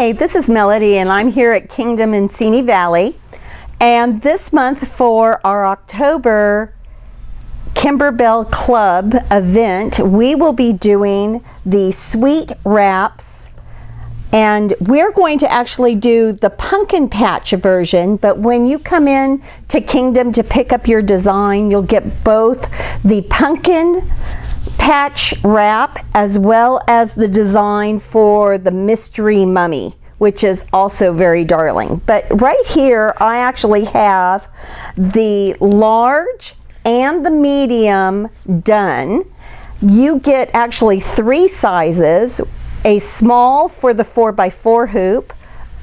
Hi, this is Melody and I'm here at Kingdom in Simi Valley, and this month for our October Kimberbell Club event we will be doing the sweet wraps, and we're going to actually do the pumpkin patch version, but when you come in to Kingdom to pick up your design, you'll get both the pumpkin patch wrap as well as the design for the mystery mummy, which is also very darling. But right here I actually have the large and the medium done. You get actually 3 sizes, a small for the 4x4 hoop,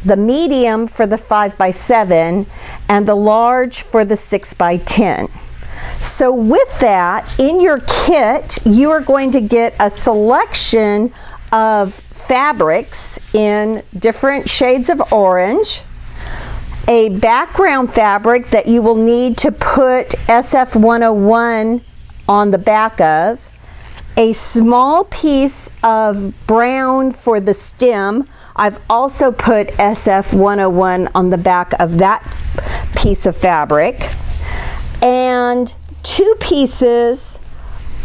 the medium for the 5x7, and the large for the 6x10. So with that, in your kit, you are going to get a selection of fabrics in different shades of orange, a background fabric that you will need to put SF101 on the back of, a small piece of brown for the stem. I've also put SF101 on the back of that piece of fabric, and 2 pieces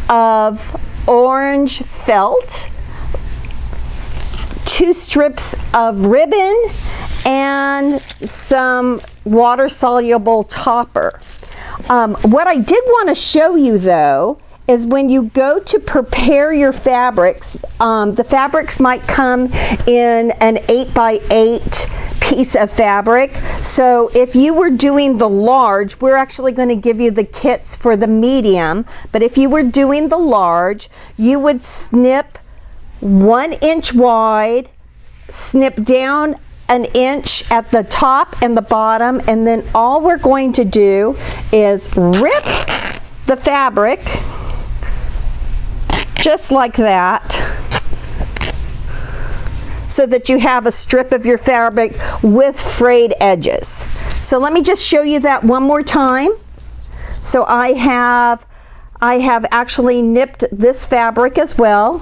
of orange felt, 2 strips of ribbon, and some water-soluble topper. What I did want to show you though is when you go to prepare your fabrics, the fabrics might come in an 8x8 piece of fabric. So if you were doing the large, we're actually going to give you the kits for the medium, but if you were doing the large, you would snip 1 inch wide, snip down 1 inch at the top and the bottom, and then all we're going to do is rip the fabric just like that, so that you have a strip of your fabric with frayed edges. So let me just show you that one more time. So I have actually nipped this fabric as well.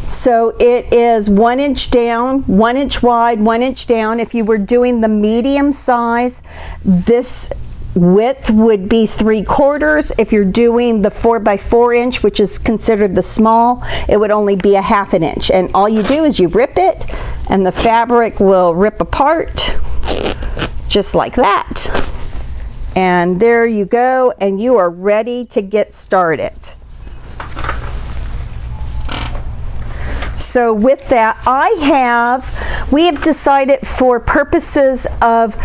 So it is 1 inch down, 1 inch wide, 1 inch down. If you were doing the medium size, this width would be 3/4. If you're doing the 4x4 inch, which is considered the small, it would only be a 1/2 inch. And all you do is you rip it and the fabric will rip apart just like that. And there you go, and you are ready to get started. So with that, we have decided for purposes of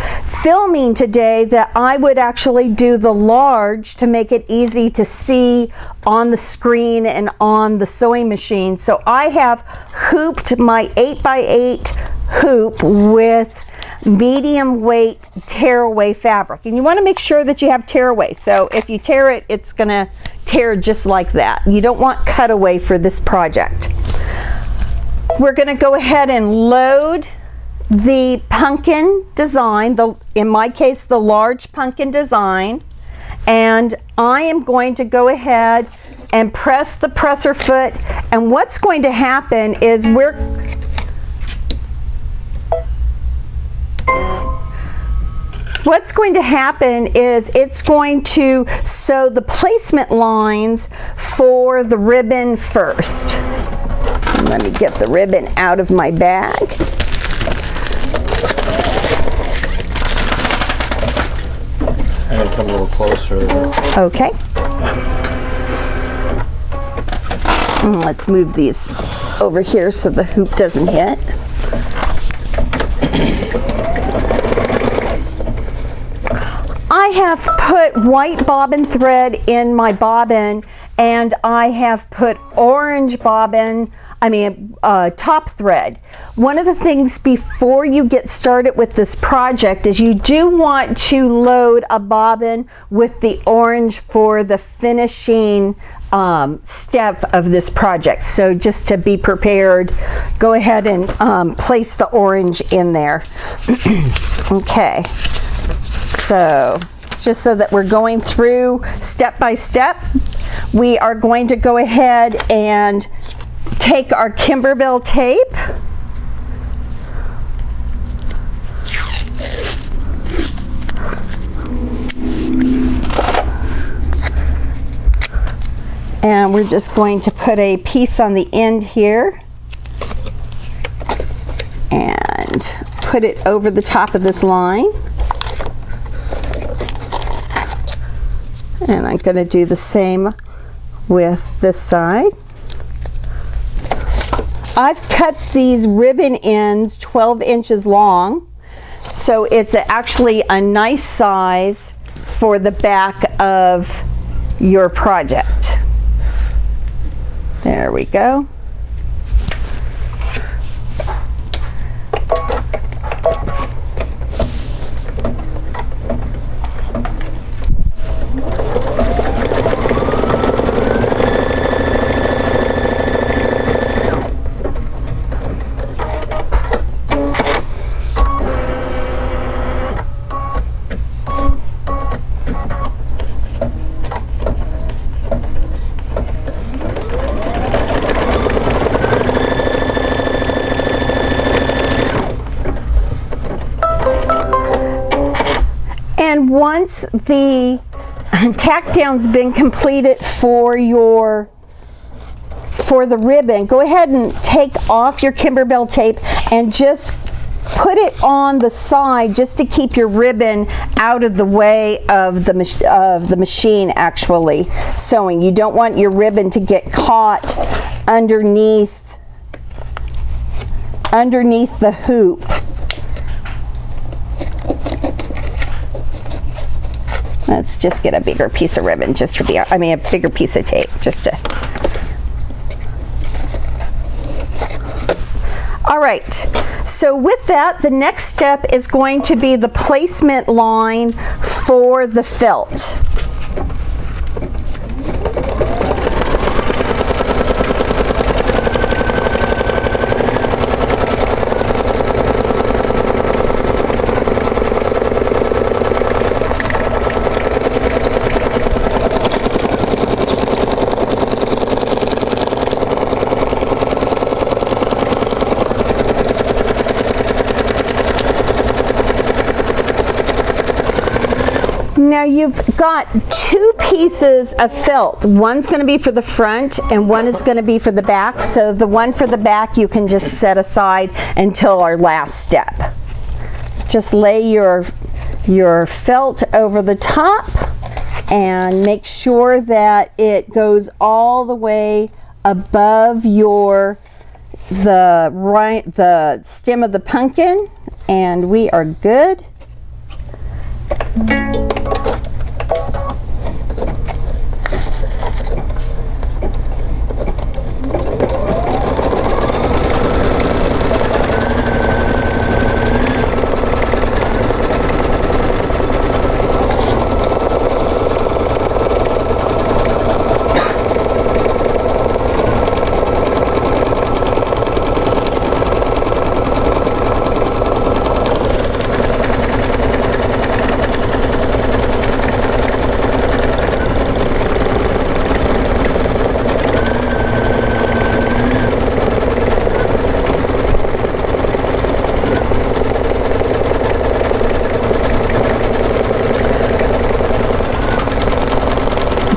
filming today that I would actually do the large to make it easy to see on the screen and on the sewing machine. So I have hooped my 8x8 hoop with medium weight tearaway fabric. And you want to make sure that you have tearaway. So if you tear it, it's going to tear just like that. You don't want cutaway for this project. We're going to go ahead and load the pumpkin design, in my case the large pumpkin design, and I am going to go ahead and press the presser foot, and what's going to happen is it's going to sew the placement lines for the ribbon first. Let me get the ribbon out of my bag. And come a little closer. Okay. Let's move these over here so the hoop doesn't hit. I have put white bobbin thread in my bobbin, and I have put orange top thread. One of the things before you get started with this project is you do want to load a bobbin with the orange for the finishing step of this project. So just to be prepared, go ahead and place the orange in there. Okay, so just so that we're going through step by step, we are going to go ahead and take our Kimberbell tape we're just going to put a piece on the end here and put it over the top of this line. And I'm going to do the same with this side. I've cut these ribbon ends 12 inches long, so it's actually a nice size for the back of your project. There we go. And once the tack down's been completed for the ribbon, go ahead and take off your Kimberbell tape and just put it on the side just to keep your ribbon out of the way of the machine actually sewing. You don't want your ribbon to get caught underneath the hoop. Let's just get a bigger piece of ribbon just for the, a bigger piece of tape just to. All right, so with that, the next step is going to be the placement line for the felt. Now you've got two pieces of felt. One's going to be for the front and one is going to be for the back. So the one for the back you can just set aside until our last step. Just lay your felt over the top and make sure that it goes all the way above the stem of the pumpkin, and we are good.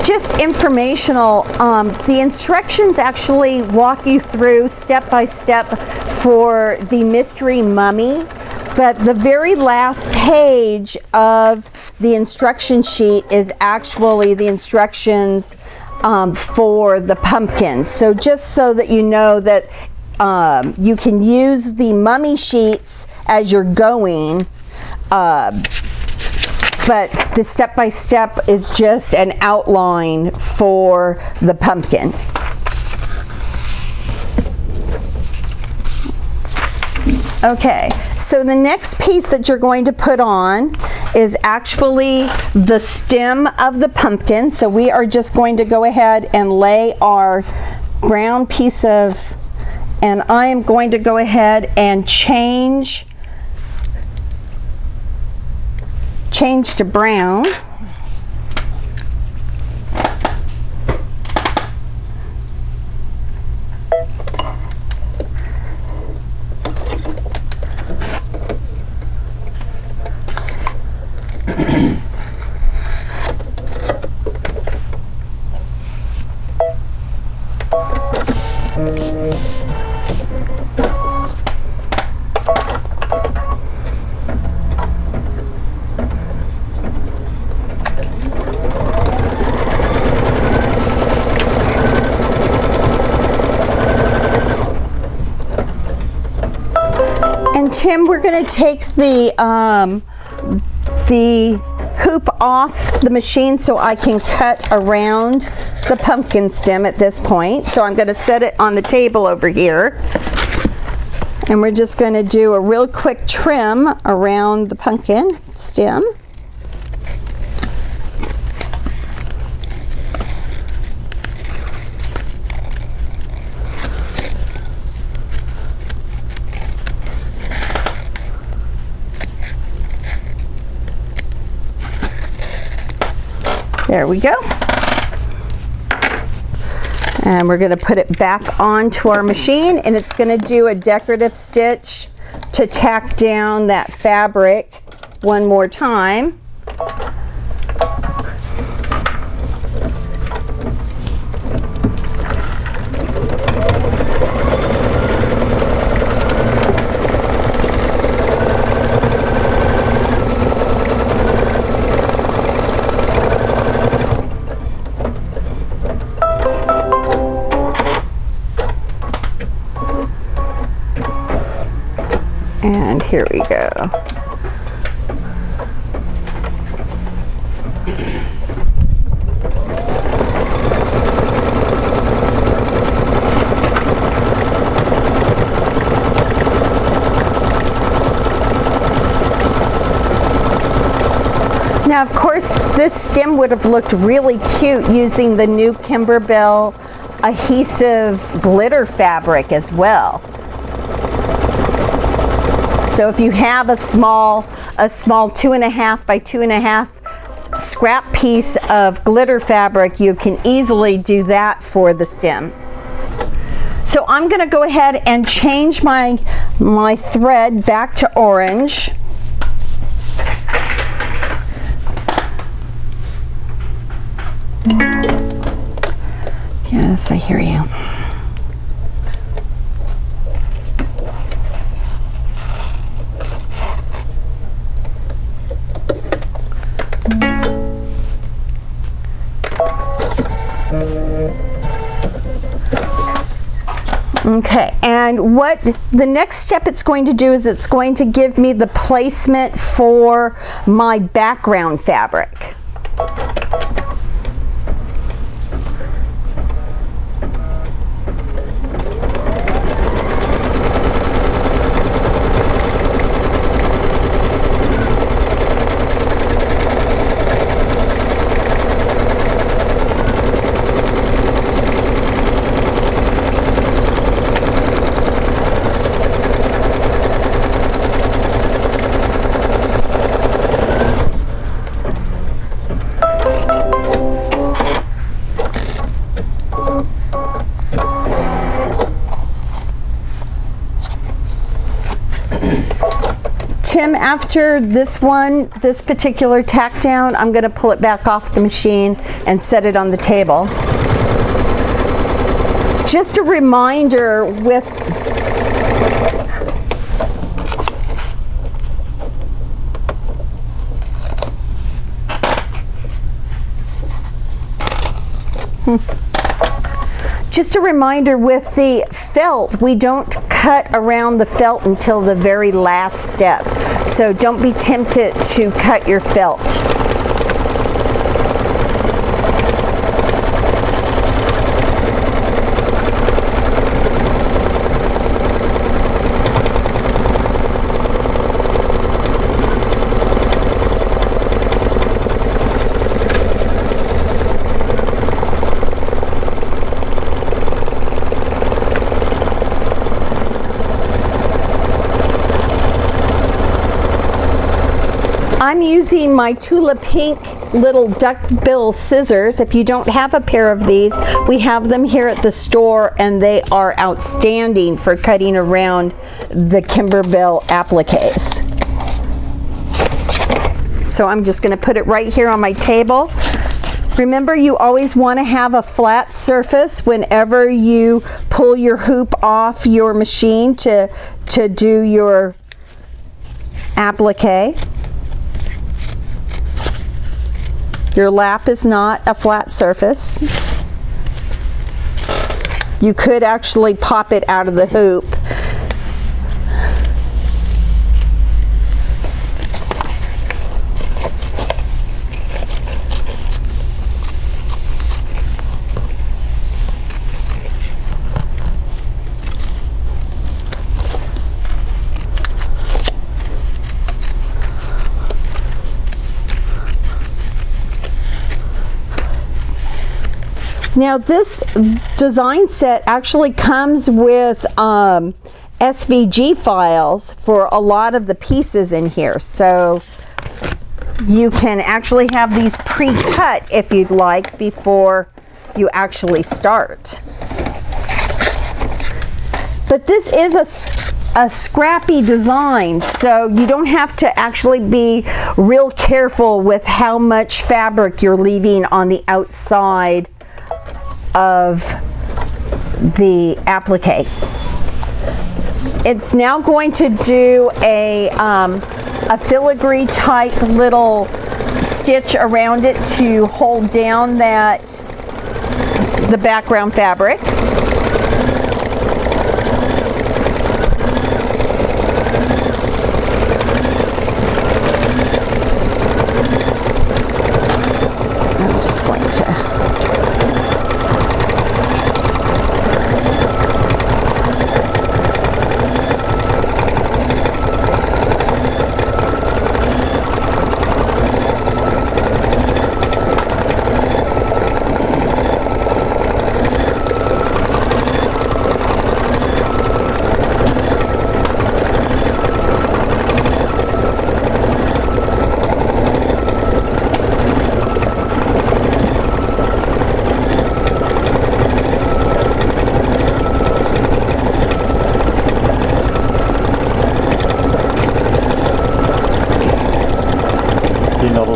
Just informational, the instructions actually walk you through step by step for the mystery mummy, but the very last page of the instruction sheet is actually the instructions for the pumpkin. So just so that you know that you can use the mummy sheets as you're going, but the step-by-step is just an outline for the pumpkin. Okay, so the next piece that you're going to put on is actually the stem of the pumpkin. So we are just going to go ahead and lay our brown piece of, and I am going to go ahead and change to brown. And Tim, we're going to take the hoop off the machine so I can cut around the pumpkin stem at this point. So I'm going to set it on the table over here. And we're just going to do a real quick trim around the pumpkin stem. There we go. And we're going to put it back onto our machine, and it's going to do a decorative stitch to tack down that fabric one more time. And here we go. Now, of course, this stem would have looked really cute using the new Kimberbell adhesive glitter fabric as well. So if you have a small 2.5 by 2.5 scrap piece of glitter fabric, you can easily do that for the stem. So I'm going to go ahead and change my thread back to orange. Yes, I hear you. Okay, and what the next step it's going to do is it's going to give me the placement for my background fabric. Tim, after this particular tack down, I'm going to pull it back off the machine and set it on the table. Just a reminder with the felt, we don't cut around the felt until the very last step. So don't be tempted to cut your felt. I'm using my Tula Pink little duckbill scissors. If you don't have a pair of these, we have them here at the store, and they are outstanding for cutting around the Kimberbell appliques. So I'm just going to put it right here on my table. Remember, you always want to have a flat surface whenever you pull your hoop off your machine to do your applique. Your lap is not a flat surface. You could actually pop it out of the hoop Now this design set actually comes with SVG files for a lot of the pieces in here. So you can actually have these pre-cut if you'd like before you actually start. But this is a scrappy design, so you don't have to actually be real careful with how much fabric you're leaving on the outside of the applique. It's now going to do a filigree type little stitch around it to hold down the background fabric. I'm just going to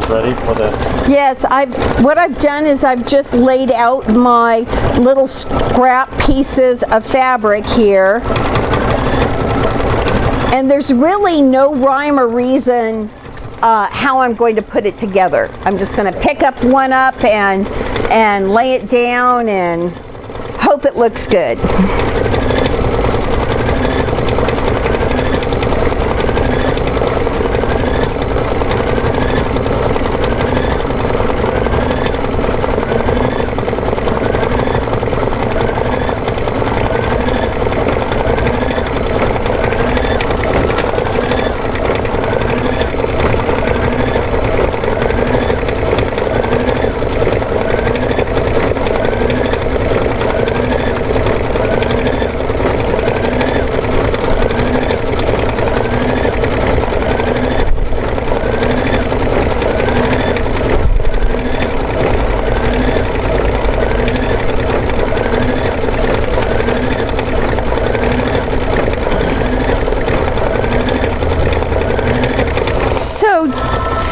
ready for this? Yes, what I've done is I've just laid out my little scrap pieces of fabric here. And there's really no rhyme or reason how I'm going to put it together. I'm just going to pick up one up and lay it down and hope it looks good.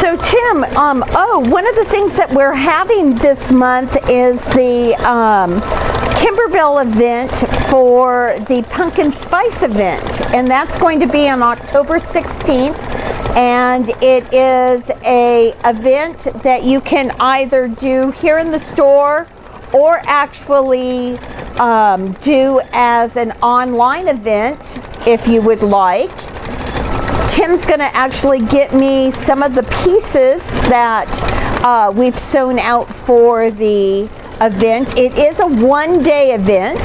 So Tim, one of the things that we're having this month is the Kimberbell event for the Pumpkin Spice event, and that's going to be on October 16th, and it is a event that you can either do here in the store or actually do as an online event if you would like. Tim's going to actually get me some of the pieces that we've sewn out for the event. It is a one-day event.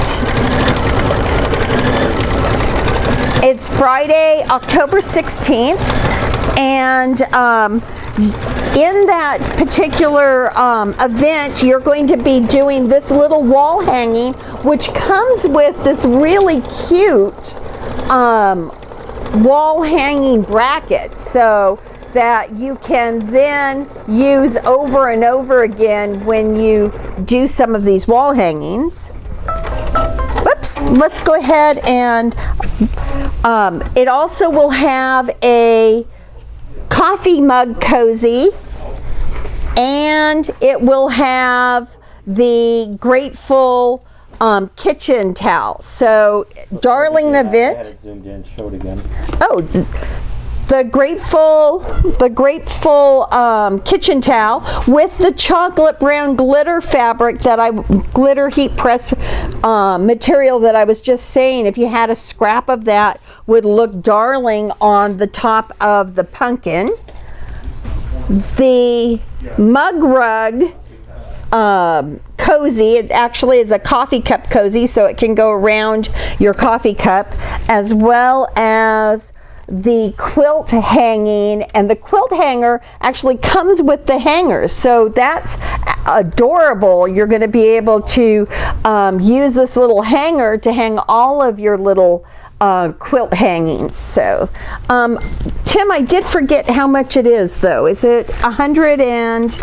It's Friday, October 16th, and in that particular event, you're going to be doing this little wall hanging, which comes with this really cute wall hanging bracket, so that you can then use over and over again when you do some of these wall hangings. Whoops, let's go ahead and it also will have a coffee mug cozy, and it will have the Grateful kitchen towel. So, darling event. Zoomed in, show it again. Oh, the Grateful kitchen towel with the chocolate brown glitter fabric glitter heat press material that I was just saying. If you had a scrap of that, would look darling on the top of the pumpkin. The mug rug cozy. It actually is a coffee cup cozy, so it can go around your coffee cup, as well as the quilt hanging, and the quilt hanger actually comes with the hangers, so that's adorable. You're going to be able to use this little hanger to hang all of your little quilt hangings. So Tim, I did forget how much it is though. Is it 100 and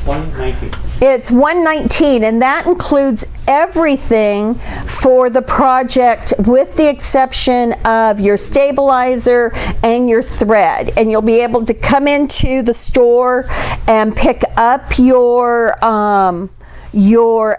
119. It's $119, and that includes everything for the project with the exception of your stabilizer and your thread. And you'll be able to come into the store and pick up your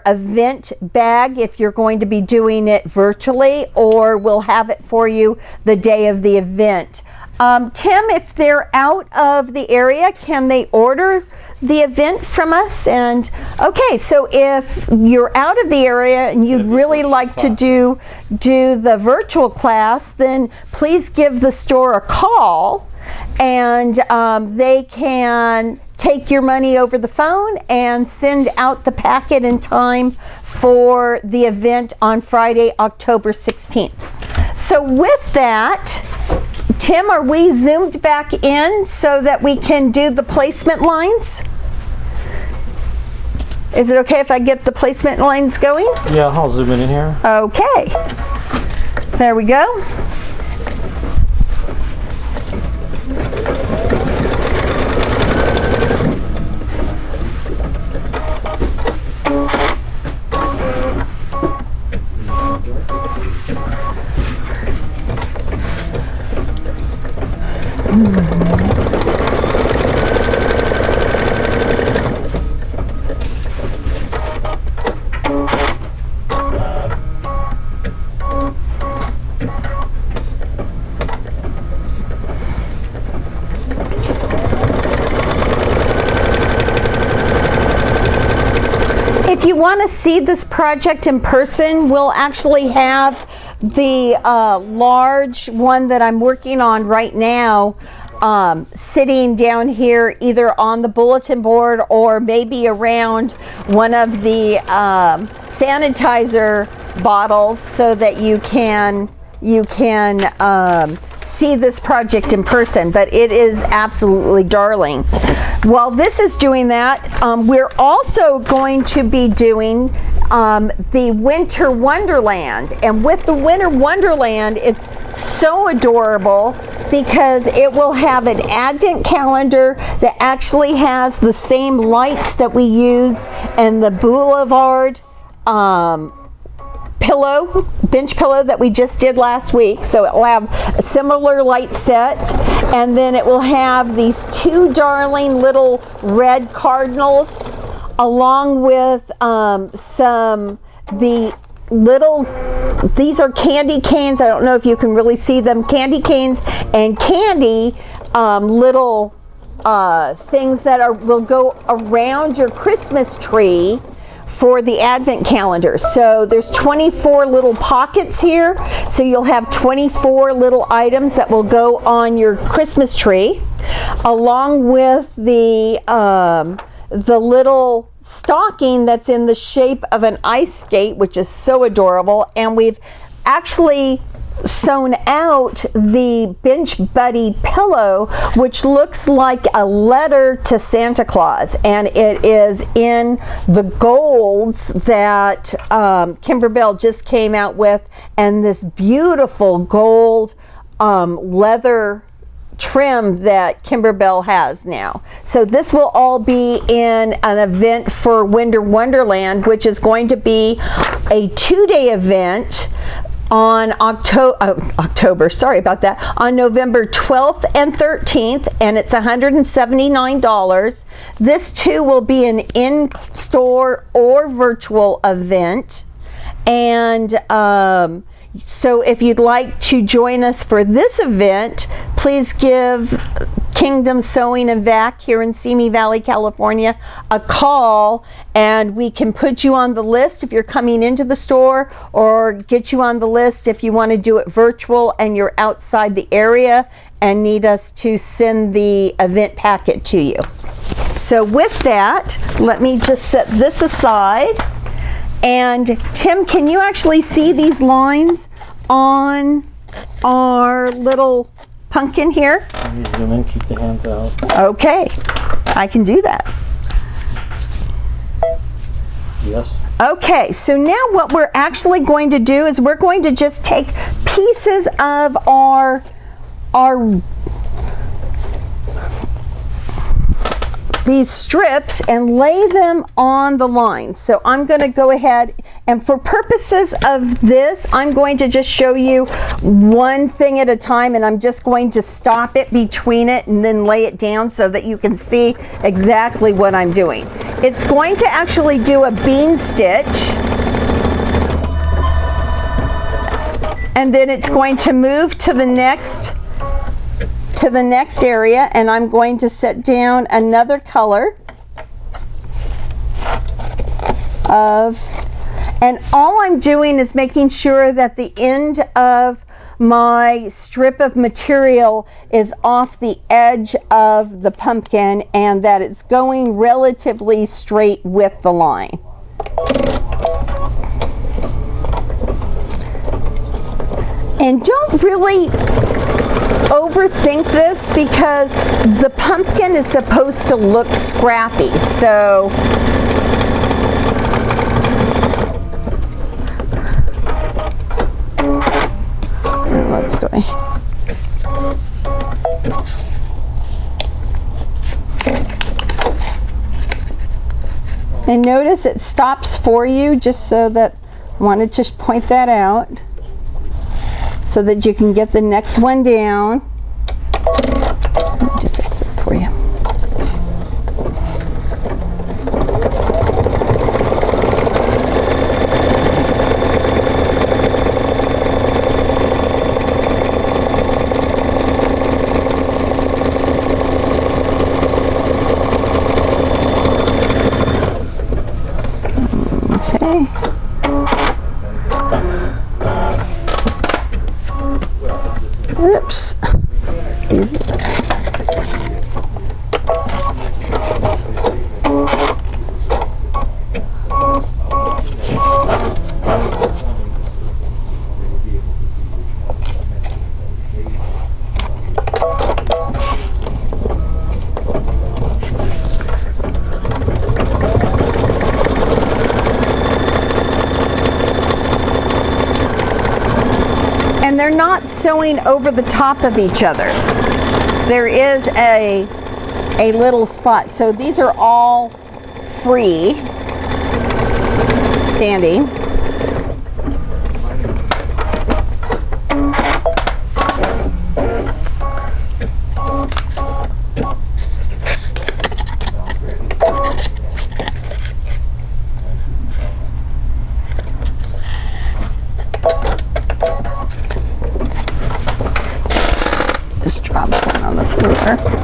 event bag if you're going to be doing it virtually, or we'll have it for you the day of the event. Tim, if they're out of the area, can they order the event from us? And okay, so if you're out of the area and you'd really like to do the virtual class, then please give the store a call, and they can take your money over the phone and send out the packet in time for the event on Friday, October 16th. So with that, Tim, are we zoomed back in so that we can do the placement lines? Is it okay if I get the placement lines going? Yeah, I'll zoom in here. Okay. There we go. If you want to see this project in person, we'll actually have the large one that I'm working on right now sitting down here either on the bulletin board or maybe around one of the sanitizer bottles so that you can see this project in person, but it is absolutely darling. While this is doing that, we're also going to be doing the Winter Wonderland. And with the Winter Wonderland, it's so adorable because it will have an advent calendar that actually has the same lights that we used in the Boulevard bench pillow that we just did last week. So it will have a similar light set, and then it will have these two darling little red cardinals along with these are candy canes. I don't know if you can really see them. Candy canes and candy little things that will go around your Christmas tree for the advent calendar. So there's 24 little pockets here, so you'll have 24 little items that will go on your Christmas tree, along with the little stocking that's in the shape of an ice skate, which is so adorable. And we've actually sewn out the Bench Buddy pillow, which looks like a letter to Santa Claus, and it is in the golds that Kimberbell just came out with, and this beautiful gold leather trim that Kimberbell has now. So this will all be in an event for Winter Wonderland, which is going to be a 2-day event on October, sorry about that, on November 12th and 13th, and it's $179. This too will be an in-store or virtual event, and so if you'd like to join us for this event, please give Kingdom Sewing and Vac here in Simi Valley, California a call, and we can put you on the list if you're coming into the store, or get you on the list if you want to do it virtual and you're outside the area and need us to send the event packet to you. So with that, let me just set this aside. And Tim, can you actually see these lines on our little pumpkin here? You zoom in, keep the hands out. Okay, I can do that. Yes. Okay, so now what we're actually going to do is we're going to just take pieces of our these strips and lay them on the line. So I'm going to go ahead, and for purposes of this, I'm going to just show you one thing at a time, and I'm just going to stop it between it and then lay it down so that you can see exactly what I'm doing. It's going to actually do a bean stitch, and then it's going to move to the next area, and I'm going to set down another color and all I'm doing is making sure that the end of my strip of material is off the edge of the pumpkin and that it's going relatively straight with the line. And don't really overthink this because the pumpkin is supposed to look scrappy. So let's go. And notice it stops for you, just so that I wanted to point that out, so that you can get the next one down. Let me just fix it for you. Okay. Oops. And they're not sewing over the top of each other. There is a little spot. So these are all free standing. Just drop one on the floor.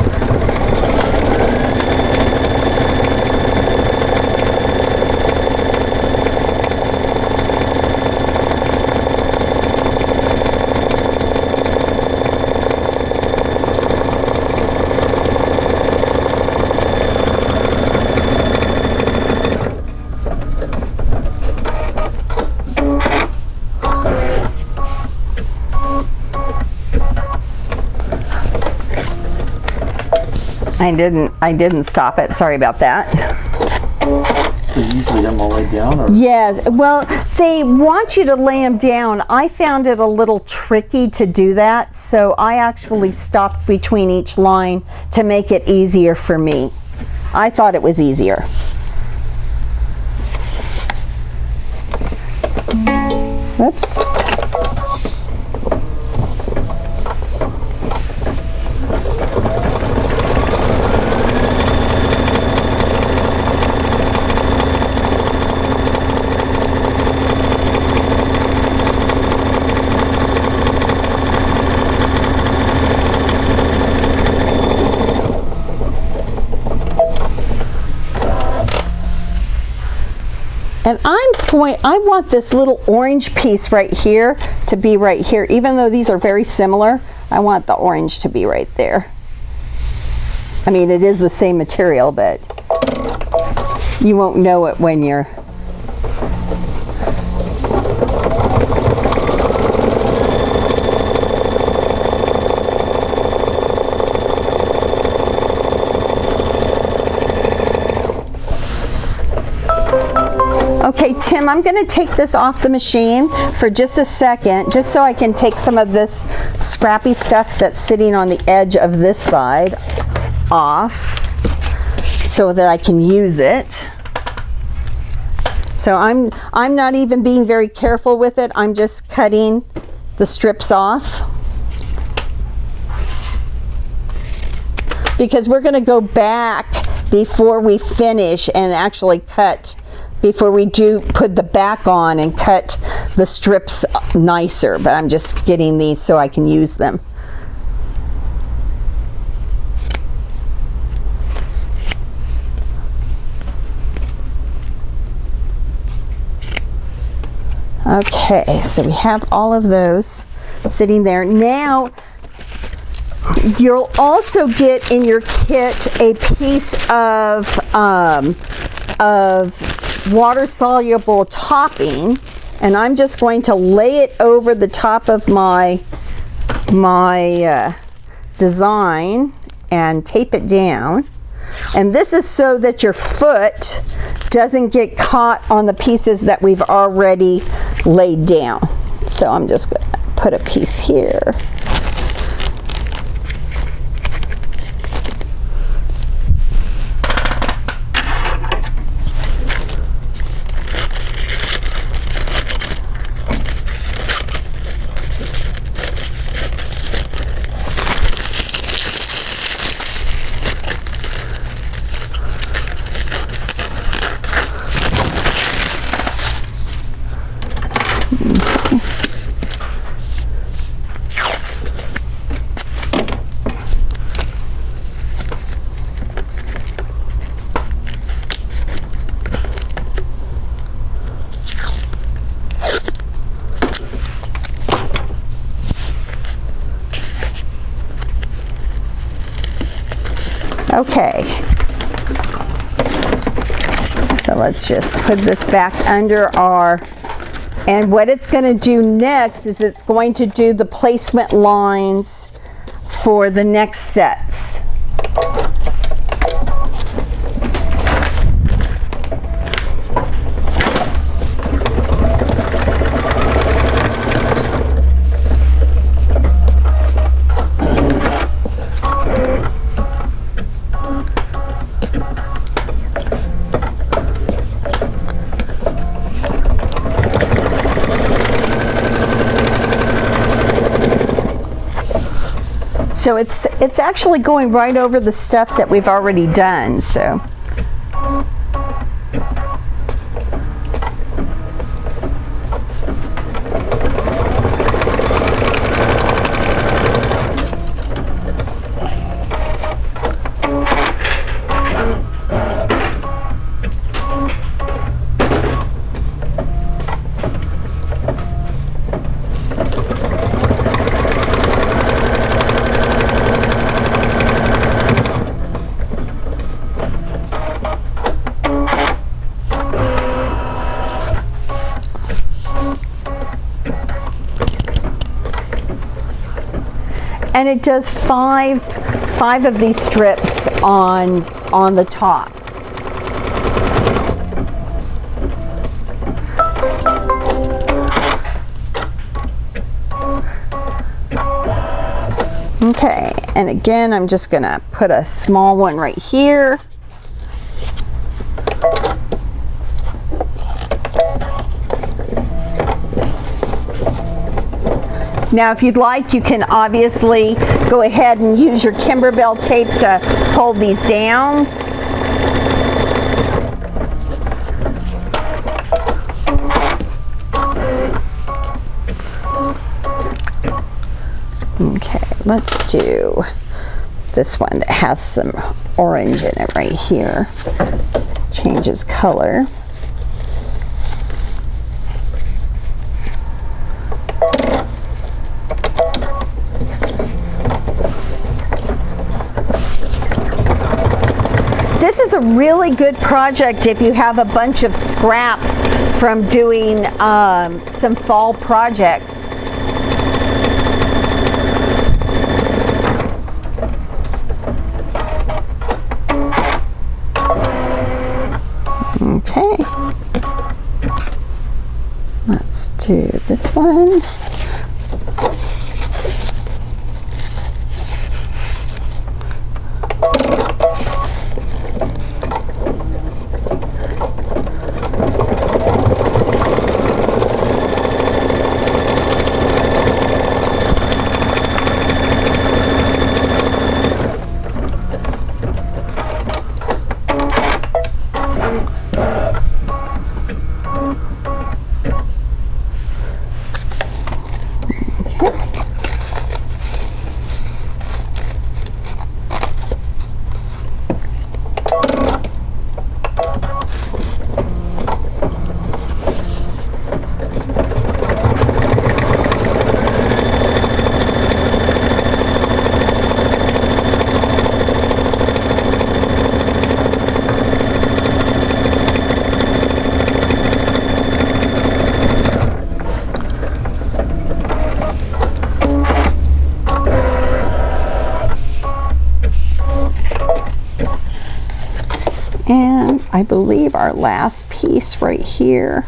I didn't stop it. Sorry about that. Do you usually them all lay down? Or? Yes. Well, they want you to lay them down. I found it a little tricky to do that, so I actually stopped between each line to make it easier for me. I thought it was easier. Whoops. And I want this little orange piece right here to be right here. Even though these are very similar, I want the orange to be right there. I mean, it is the same material, but you won't know it when you're... Tim, I'm going to take this off the machine for just a second, just so I can take some of this scrappy stuff that's sitting on the edge of this side off so that I can use it. So I'm not even being very careful with it. I'm just cutting the strips off, because we're going to go back before we finish and actually cut, before we do put the back on and cut the strips nicer. But I'm just getting these so I can use them. Okay, so we have all of those sitting there. Now, you'll also get in your kit a piece of water-soluble topping, and I'm just going to lay it over the top of my design and tape it down. And this is so that your foot doesn't get caught on the pieces that we've already laid down. So I'm just going to put a piece here. Okay, so let's just put this back under our, and what it's going to do next is it's going to do the placement lines for the next sets. So it's actually going right over the stuff that we've already done, so. And it does five of these strips on the top. Okay, and again, I'm just gonna put a small one right here. Now, if you'd like, you can obviously go ahead and use your Kimberbell tape to hold these down. Okay, let's do this one that has some orange in it right here. Changes color. This is a really good project if you have a bunch of scraps from doing some fall projects. Okay. do this one. And I believe our last piece right here.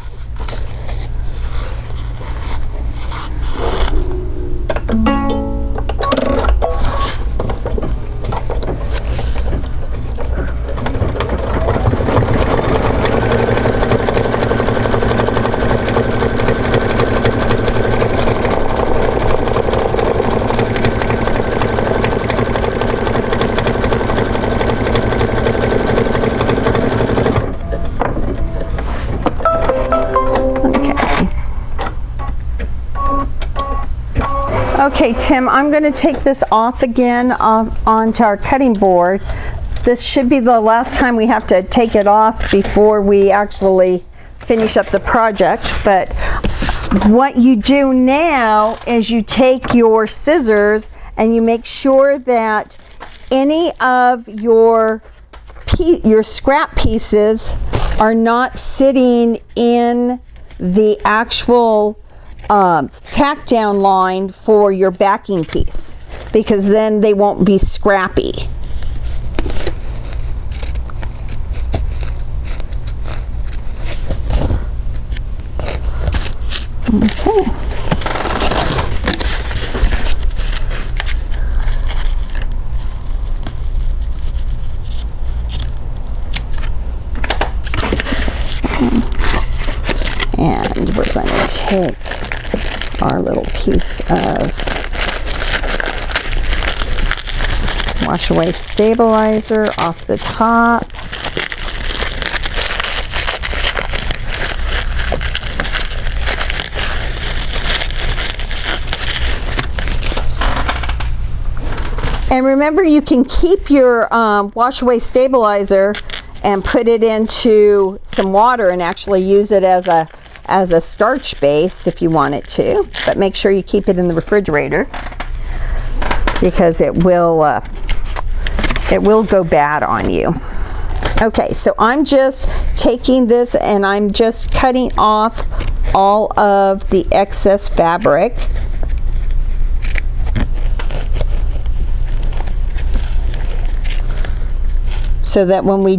Okay, Tim, I'm going to take this off again onto our cutting board. This should be the last time we have to take it off before we actually finish up the project. But what you do now is you take your scissors and you make sure that any of your scrap pieces are not sitting in the actual tack down line for your backing piece, because then they won't be scrappy. Okay. And we're going to take our little piece of wash away stabilizer off the top. And remember, you can keep your wash away stabilizer and put it into some water and actually use it as a starch base if you want it to, but make sure you keep it in the refrigerator because it will go bad on you. Okay, so I'm just taking this and I'm just cutting off all of the excess fabric. So that when we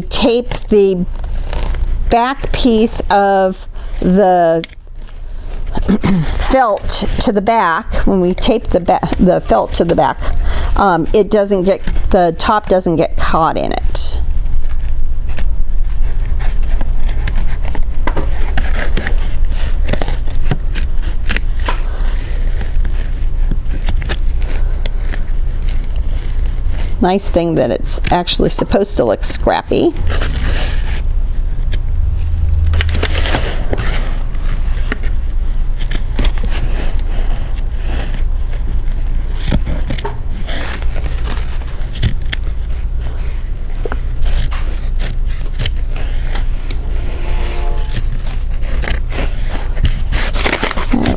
tape the back piece of the felt to the back, when we tape the felt to the back, the top doesn't get caught in it. Nice thing that it's actually supposed to look scrappy.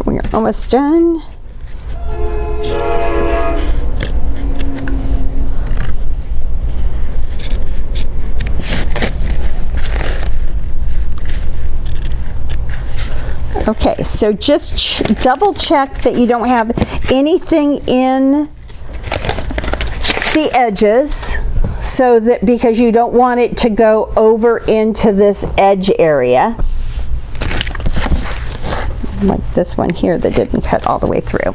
We're almost done. Okay, so just double check that you don't have anything in the edges, so that because you don't want it to go over into this edge area. this one here that didn't cut all the way through.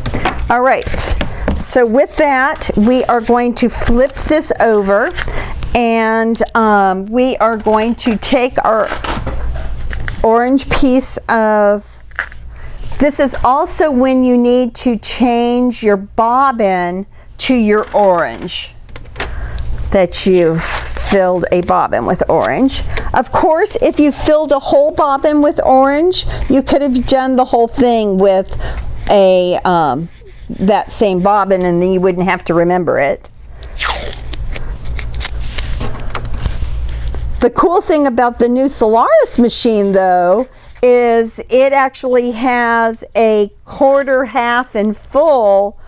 All right, so with that, we are going to flip this over, and we are going to take our orange piece of, this is also when you need to change your bobbin to your orange, that you've filled a bobbin with orange. Of course, if you filled a whole bobbin with orange, you could have done the whole thing with a that same bobbin, and then you wouldn't have to remember it. The cool thing about the new Solaris machine, though, is it actually has a quarter, half, and full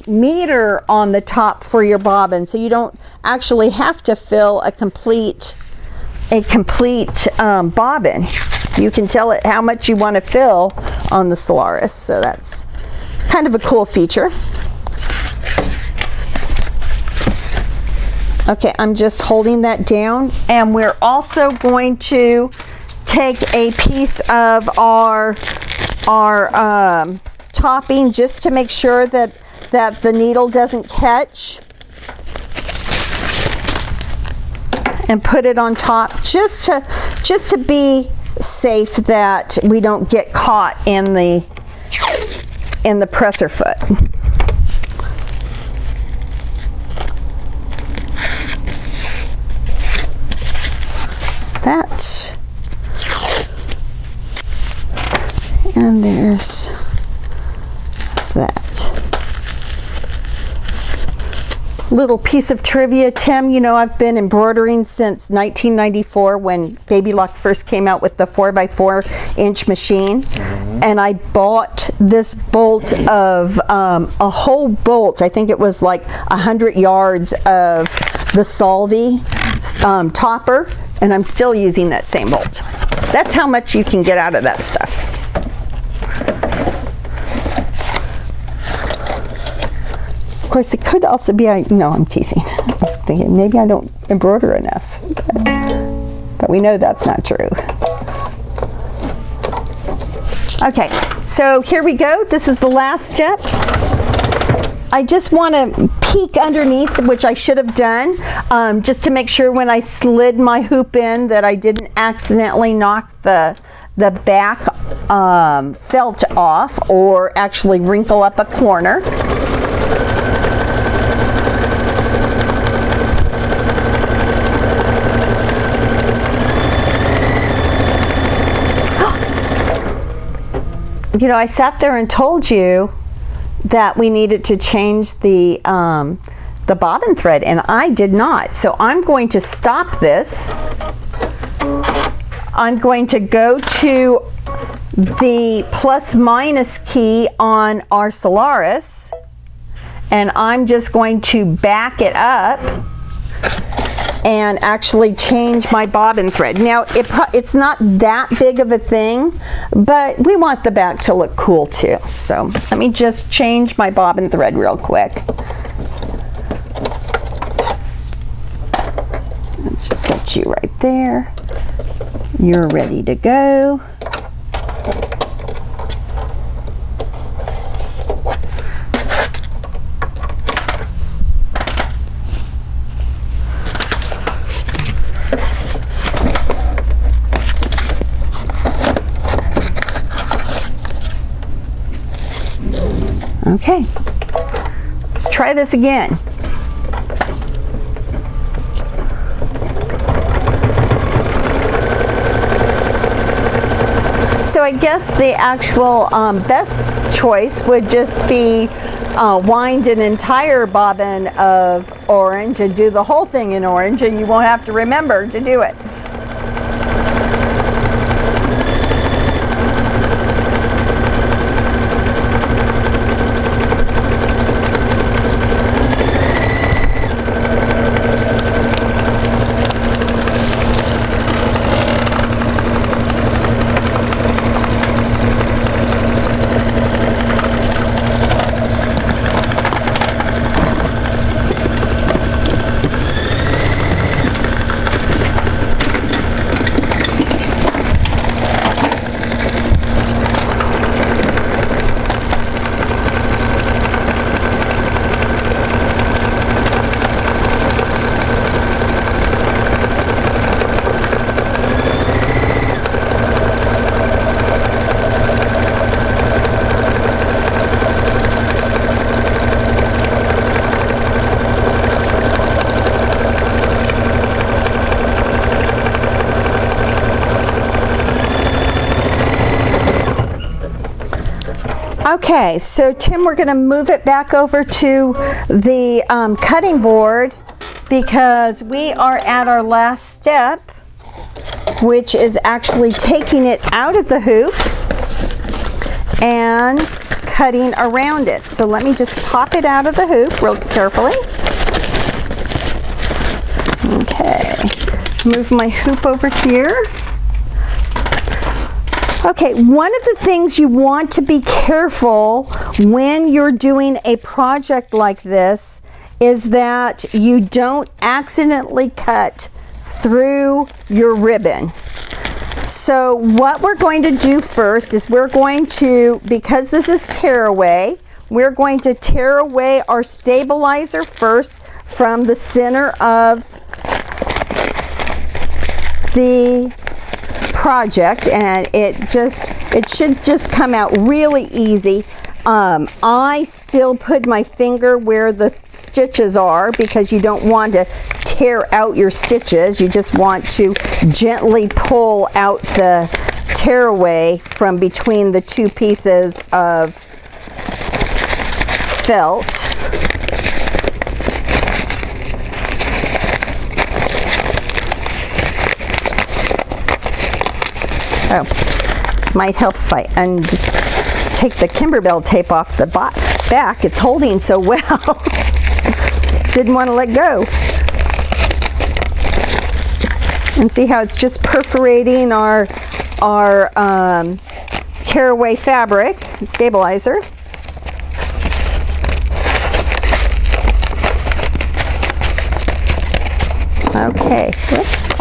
meter on the top for your bobbin, so you don't actually have to fill a complete bobbin. You can tell it how much you want to fill on the Solaris, so that's kind of a cool feature. Okay, I'm just holding that down, and we're also going to take a piece of our topping just to make sure that the needle doesn't catch, and put it on top just to be safe that we don't get caught in the presser foot. That, and there's that. Little piece of trivia, Tim, you know, I've been embroidering since 1994 when Baby Lock first came out with the 4x4-inch machine. And I bought this bolt of a whole bolt, I think it was like 100 yards of the Solvay topper, and I'm still using that same bolt. That's how much you can get out of that stuff. Of course, it could also be, no, I'm teasing. I was thinking maybe I don't embroider enough, but we know that's not true. Okay, so here we go. This is the last step. I just want to peek underneath, which I should have done, just to make sure when I slid my hoop in that I didn't accidentally knock the back felt off or actually wrinkle up a corner. You know, I sat there and told you that we needed to change the bobbin thread, and I did not. So I'm going to stop this. I'm going to go to the plus/minus key on our Solaris, and I'm just going to back it up and actually change my bobbin thread. Now, it's not that big of a thing, but we want the back to look cool too. So let me just change my bobbin thread real quick. Let's just set you right there. You're ready to go. Okay, let's try this again. So I guess the actual best choice would just be wind an entire bobbin of orange and do the whole thing in orange, and you won't have to remember to do it. Okay, so Tim, we're going to move it back over to the cutting board because we are at our last step, which is actually taking it out of the hoop and cutting around it. So let me just pop it out of the hoop real carefully. Okay, move my hoop over here. Okay, one of the things you want to be careful when you're doing a project like this is that you don't accidentally cut through your ribbon. So what we're going to do first is we're going to, because this is tear away, we're going to tear away our stabilizer first from the center of the project, and it should just come out really easy. I still put my finger where the stitches are because you don't want to tear out your stitches. You just want to gently pull out the tearaway from between the two pieces of felt. Oh, might help if I take the Kimberbell tape off the back. It's holding so well. Didn't want to let go. And see how it's just perforating our tearaway fabric stabilizer. Okay, whoops.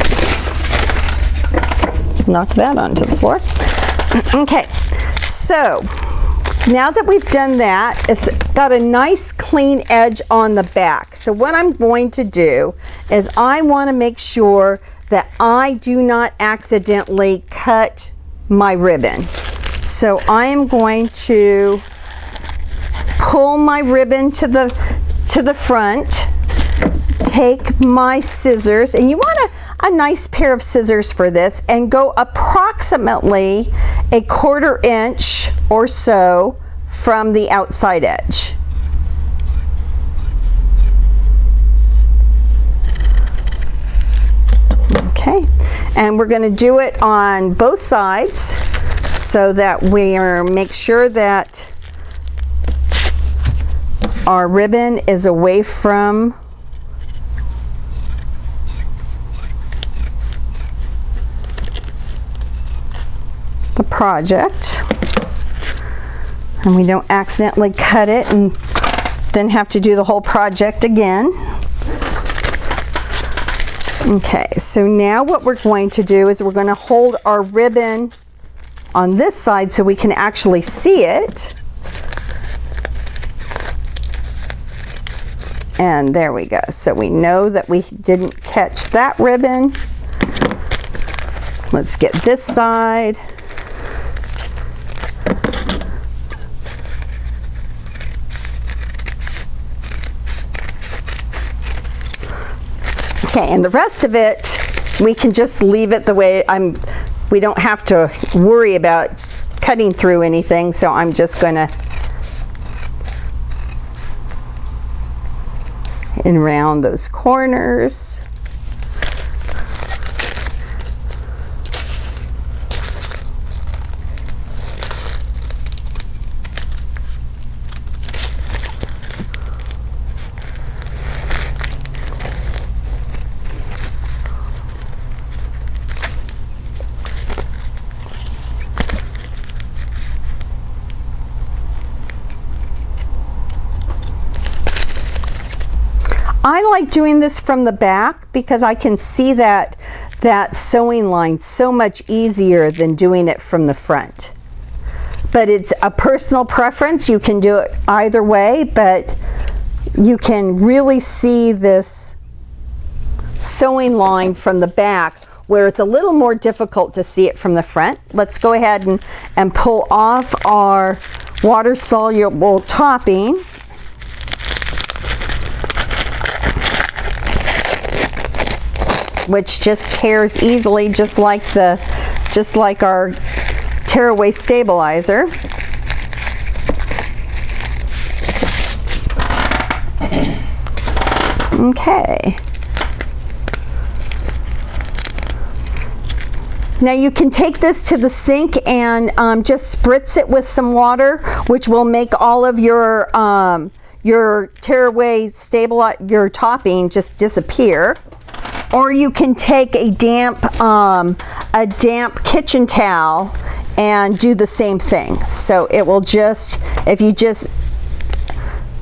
Knock that onto the floor. Okay, so now that we've done that, it's got a nice clean edge on the back. So what I'm going to do is I want to make sure that I do not accidentally cut my ribbon. So I am going to pull my ribbon to the front, take my scissors, and you want a nice pair of scissors for this, and go approximately 1/4 inch or so from the outside edge. Okay, and we're going to do it on both sides so that we make sure that our ribbon is away from the project, and we don't accidentally cut it and then have to do the whole project again. Okay, so now what we're going to do is we're going to hold our ribbon on this side so we can actually see it. And there we go. So we know that we didn't catch that ribbon. Let's get this side. Okay, and the rest of it, we can just leave it the way we don't have to worry about cutting through anything, so I'm just gonna and round those corners. I like doing this from the back because I can see that sewing line so much easier than doing it from the front. But it's a personal preference. You can do it either way, but you can really see this sewing line from the back where it's a little more difficult to see it from the front. Let's go ahead and pull off our water-soluble topping. Which just tears easily, just like our tearaway stabilizer. Okay. Now you can take this to the sink and just spritz it with some water, which will make all of your tearaway your topping just disappear. Or you can take a damp kitchen towel and do the same thing. So it will just, if you just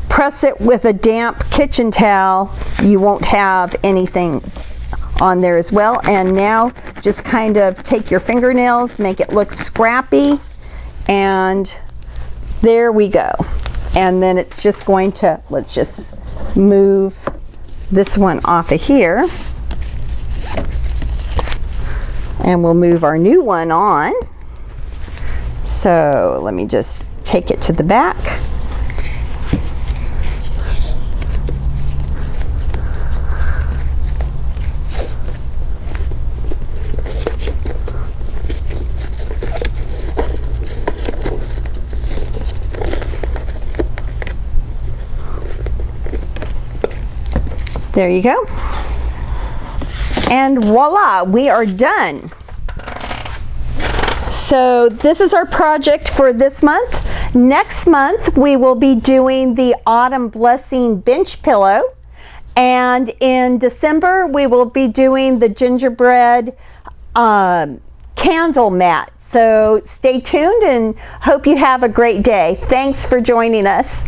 press it with a damp kitchen towel, you won't have anything on there as well. And now just kind of take your fingernails, make it look scrappy, and there we go. And then it's just going to, let's just move this one off of here, and we'll move our new one on. So let me just take it to the back. There you go. And voila, we are done. So this is our project for this month. Next month, we will be doing the Autumn Blessing bench pillow. And in December, we will be doing the gingerbread candle mat. So stay tuned and hope you have a great day. Thanks for joining us.